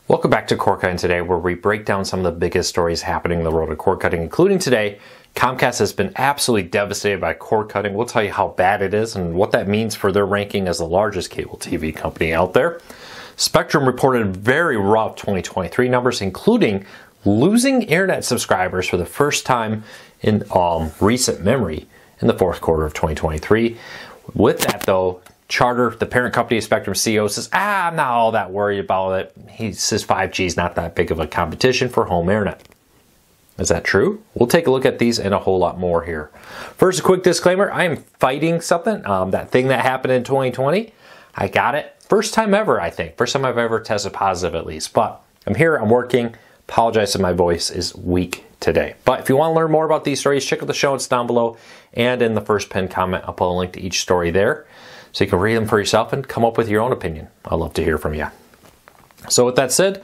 Welcome back to Cord Cutting Today, where we break down some of the biggest stories happening in the world of cord cutting, including today. Comcast has been absolutely devastated by cord cutting. We'll tell you how bad it is and what that means for their ranking as the largest cable TV company out there. Spectrum reported very rough 2023 numbers, including losing internet subscribers for the first time in recent memory in the fourth quarter of 2023. With that, though, Charter, the parent company of Spectrum CEO, says, I'm not all that worried about it. He says 5G is not that big of a competition for home internet. Is that true? We'll take a look at these and a whole lot more here. First, a quick disclaimer. I am fighting something. That thing that happened in 2020, I got it. First time ever, I think. First time I've ever tested positive, at least. But I'm here. I'm working. Apologize if my voice is weak today. But if you want to learn more about these stories, check out the show notes down below. And in the first pinned comment, I'll put a link to each story there, so you can read them for yourself and come up with your own opinion. I'd love to hear from you. So with that said,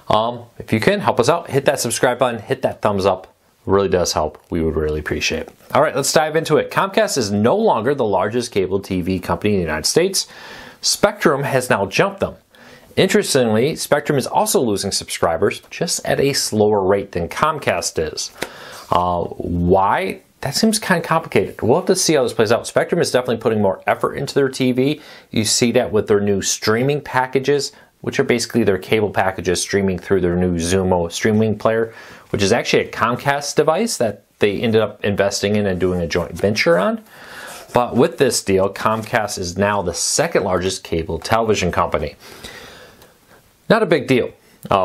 if you can, help us out. Hit that subscribe button. Hit that thumbs up. It really does help. We would really appreciate it. All right, let's dive into it. Comcast is no longer the largest cable TV company in the United States. Spectrum has now jumped them. Interestingly, Spectrum is also losing subscribers, just at a slower rate than Comcast is. Why? That seems kind of complicated. We'll have to see how this plays out. Spectrum is definitely putting more effort into their TV. You see that with their new streaming packages, which are basically their cable packages streaming through their new Xumo streaming player, which is actually a Comcast device that they ended up investing in and doing a joint venture on. But with this deal, Comcast is now the second largest cable television company. Not a big deal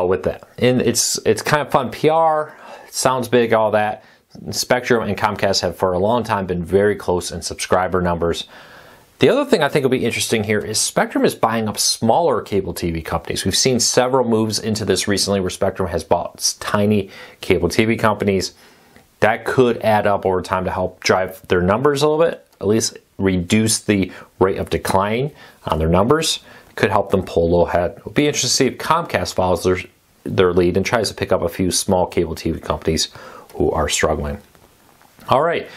with that. And it's kind of fun PR. It sounds big, all that. Spectrum and Comcast have for a long time been very close in subscriber numbers. The other thing I think will be interesting here is Spectrum is buying up smaller cable TV companies. We've seen several moves into this recently where Spectrum has bought tiny cable TV companies. That could add up over time to help drive their numbers a little bit, at least reduce the rate of decline on their numbers. Could help them pull a little ahead. It'll be interesting to see if Comcast follows their lead and tries to pick up a few small cable TV companies who are struggling. All right.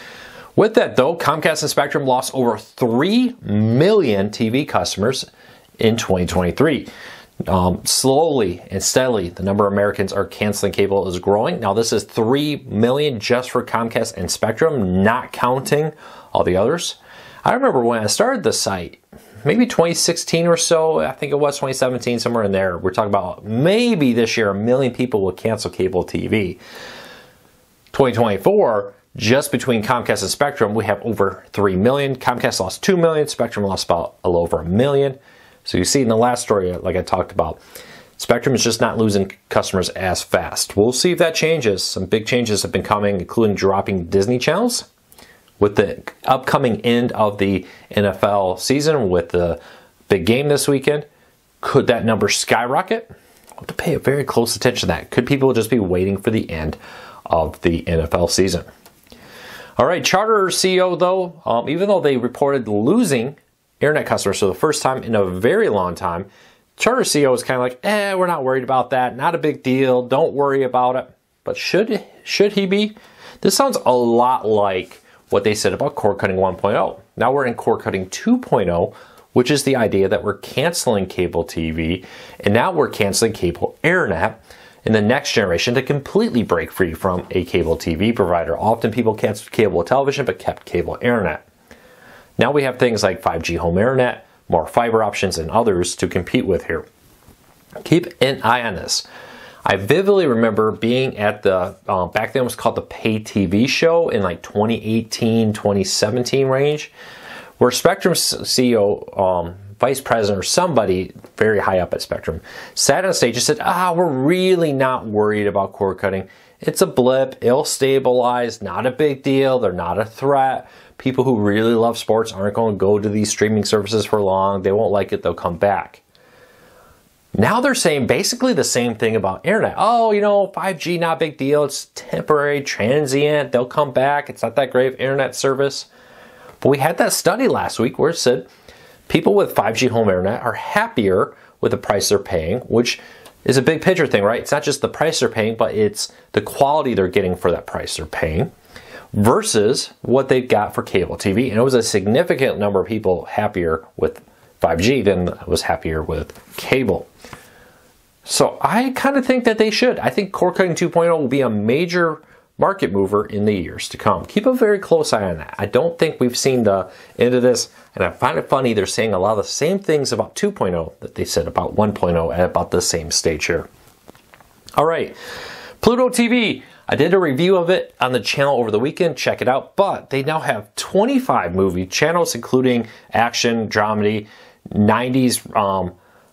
With that, though, Comcast and Spectrum lost over 3 million TV customers in 2023. Slowly and steadily, the number of Americans are canceling cable is growing. Now, this is 3 million just for Comcast and Spectrum, not counting all the others. I remember when I started the site, maybe 2016 or so, I think it was 2017, somewhere in there. We're talking about maybe this year 1 million people will cancel cable TV. 2024, just between Comcast and Spectrum, we have over 3 million. Comcast lost 2 million. Spectrum lost about a little over 1 million. So you see in the last story, like I talked about, Spectrum is just not losing customers as fast. We'll see if that changes. Some big changes have been coming, including dropping Disney channels. With the upcoming end of the NFL season, with the big game this weekend, could that number skyrocket? We'll have to pay very close attention to that. Could people just be waiting for the end of the NFL season? All right, Charter CEO, though, even though they reported losing internet customers for the first time in a very long time, Charter CEO is kind of like, we're not worried about that. Not a big deal. Don't worry about it. But should he be? This sounds a lot like what they said about cord cutting 1.0. Now we're in cord cutting 2.0, which is the idea that we're canceling cable TV, and now we're canceling cable internet in the next generation to completely break free from a cable TV provider. Often people canceled cable television but kept cable internet. Now we have things like 5G home internet, more fiber options, and others to compete with here. Keep an eye on this. I vividly remember being at the, back then it was called the Pay TV show in like 2018, 2017 range, where Spectrum's CEO, vice president or somebody very high up at Spectrum, sat on stage and said, we're really not worried about cord cutting. It's a blip, it'll stabilize, not a big deal, they're not a threat. People who really love sports aren't going to go to these streaming services for long. They won't like it, they'll come back. Now they're saying basically the same thing about internet. 5G, not a big deal. It's temporary, transient. They'll come back. It's not that great of internet service. But we had that study last week where it said people with 5G home internet are happier with the price they're paying, which is a big picture thing, right? It's not just the price they're paying, but it's the quality they're getting for that price they're paying versus what they've got for cable TV. And it was a significant number of people happier with 5G than was happier with cable. So I kind of think that they should. I think cord cutting 2.0 will be a major market mover in the years to come. Keep a very close eye on that. I don't think we've seen the end of this, and I find it funny they're saying a lot of the same things about 2.0 that they said about 1.0 at about the same stage here. All right, Pluto TV. I did a review of it on the channel over the weekend. Check it out. But they now have 25 movie channels, including action, dramedy, 90s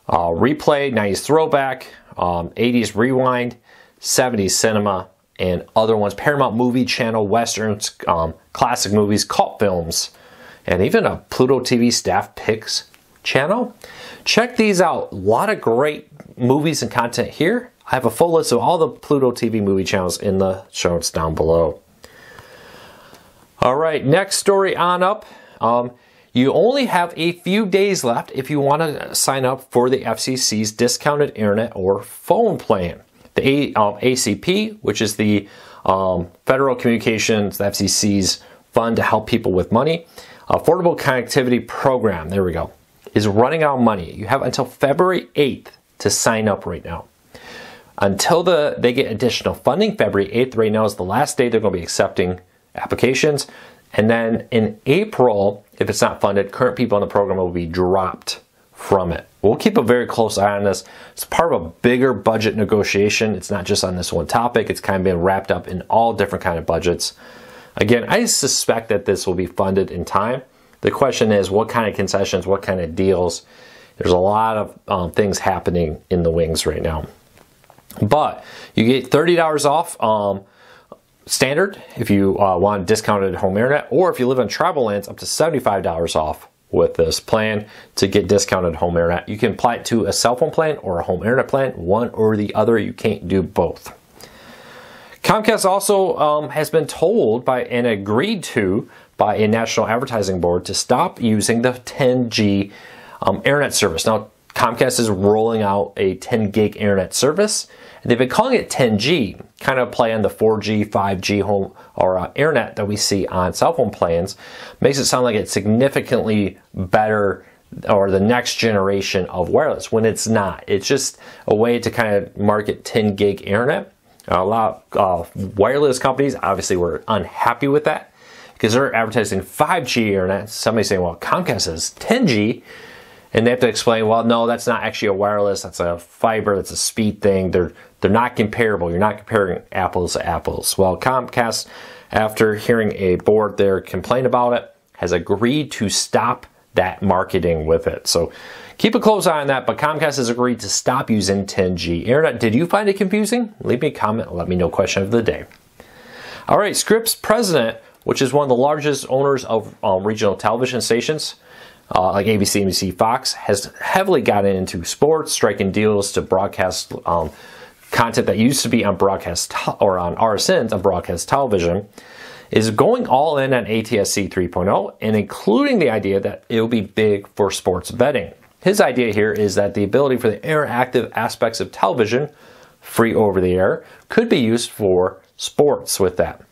replay, 90s throwback, 80s rewind, 70s cinema, and other ones. Paramount Movie Channel, westerns, classic movies, cult films, and even a Pluto TV staff picks channel. Check these out. A lot of great movies and content here. I have a full list of all the Pluto TV movie channels in the show notes down below. All right, next story on up. You only have a few days left if you want to sign up for the FCC's discounted internet or phone plan. The ACP, which is the Federal Communications, the FCC's fund to help people with money, Affordable Connectivity Program, there we go, is running out of money. You have until February 8th to sign up right now. Until they get additional funding, February 8th right now is the last day they're going to be accepting applications. And then in April, if it's not funded, current people in the program will be dropped from it. We'll keep a very close eye on this. It's part of a bigger budget negotiation. It's not just on this one topic. It's kind of been wrapped up in all different kind of budgets. Again, I suspect that this will be funded in time. The question is, what kind of concessions, what kind of deals? There's a lot of things happening in the wings right now. But you get $30 off standard if you want discounted home internet, or if you live in tribal lands, up to $75 off with this plan to get discounted home internet. You can apply it to a cell phone plan or a home internet plan, one or the other. You can't do both. Comcast also has been told by and agreed to by a national advertising board to stop using the 10G internet service. Now, Comcast is rolling out a 10 gig internet service. And they've been calling it 10G, kind of play on the 4G, 5G home or internet that we see on cell phone plans. Makes it sound like it's significantly better or the next generation of wireless when it's not. It's just a way to kind of market 10 gig internet. A lot of wireless companies obviously were unhappy with that because they're advertising 5G internet. Somebody's saying, well, Comcast says 10G. And they have to explain, well, no, that's not actually a wireless. That's a fiber. That's a speed thing. They're not comparable. You're not comparing apples to apples. Well, Comcast, after hearing a board there complain about it, has agreed to stop that marketing with it. So keep a close eye on that. But Comcast has agreed to stop using 10G internet. Did you find it confusing? Leave me a comment. Let me know. Question of the day. All right, Scripps President, which is one of the largest owners of regional television stations, like ABC, NBC, Fox, has heavily gotten into sports, striking deals to broadcast content that used to be on broadcast or on RSNs on broadcast television, is going all in on ATSC 3.0 and including the idea that it will be big for sports betting. His idea here is that the ability for the interactive aspects of television, free over the air, could be used for sports with that.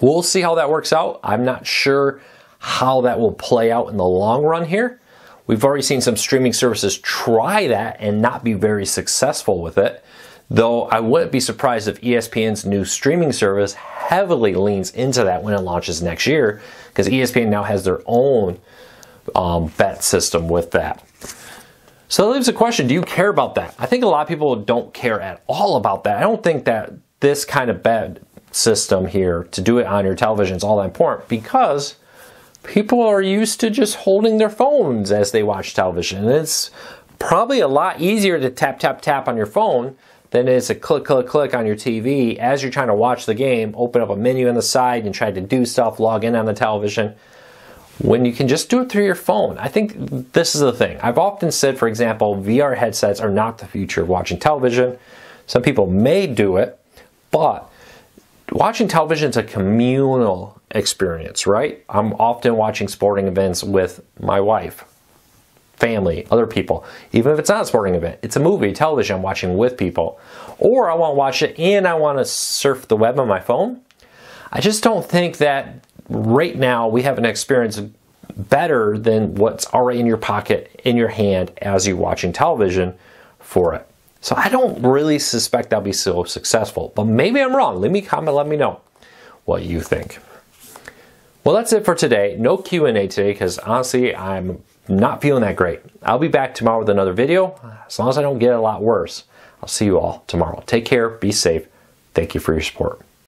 We'll see how that works out. I'm not sure how that will play out in the long run here. We've already seen some streaming services try that and not be very successful with it, though I wouldn't be surprised if ESPN's new streaming service heavily leans into that when it launches next year, because ESPN now has their own bet system with that. So that leaves a question, do you care about that? I think a lot of people don't care at all about that. I don't think that this kind of bet system here to do it on your television is all that important, because people are used to just holding their phones as they watch television. And it's probably a lot easier to tap, tap, tap on your phone than it is to click, click, click on your TV as you're trying to watch the game, open up a menu on the side and try to do stuff, log in on the television, when you can just do it through your phone. I think this is the thing. I've often said, for example, VR headsets are not the future of watching television. Some people may do it, but watching television is a communal experience, right? I'm often watching sporting events with my wife, family, other people. Even if it's not a sporting event, it's a movie, television I'm watching with people. Or I want to watch it and I want to surf the web on my phone. I just don't think that right now we have an experience better than what's already in your pocket, in your hand, as you're watching television for it. So I don't really suspect I'll be so successful, but maybe I'm wrong. Leave me a comment, let me know what you think. Well, that's it for today. No Q&A today because honestly, I'm not feeling that great. I'll be back tomorrow with another video. As long as I don't get a lot worse, I'll see you all tomorrow. Take care, be safe. Thank you for your support.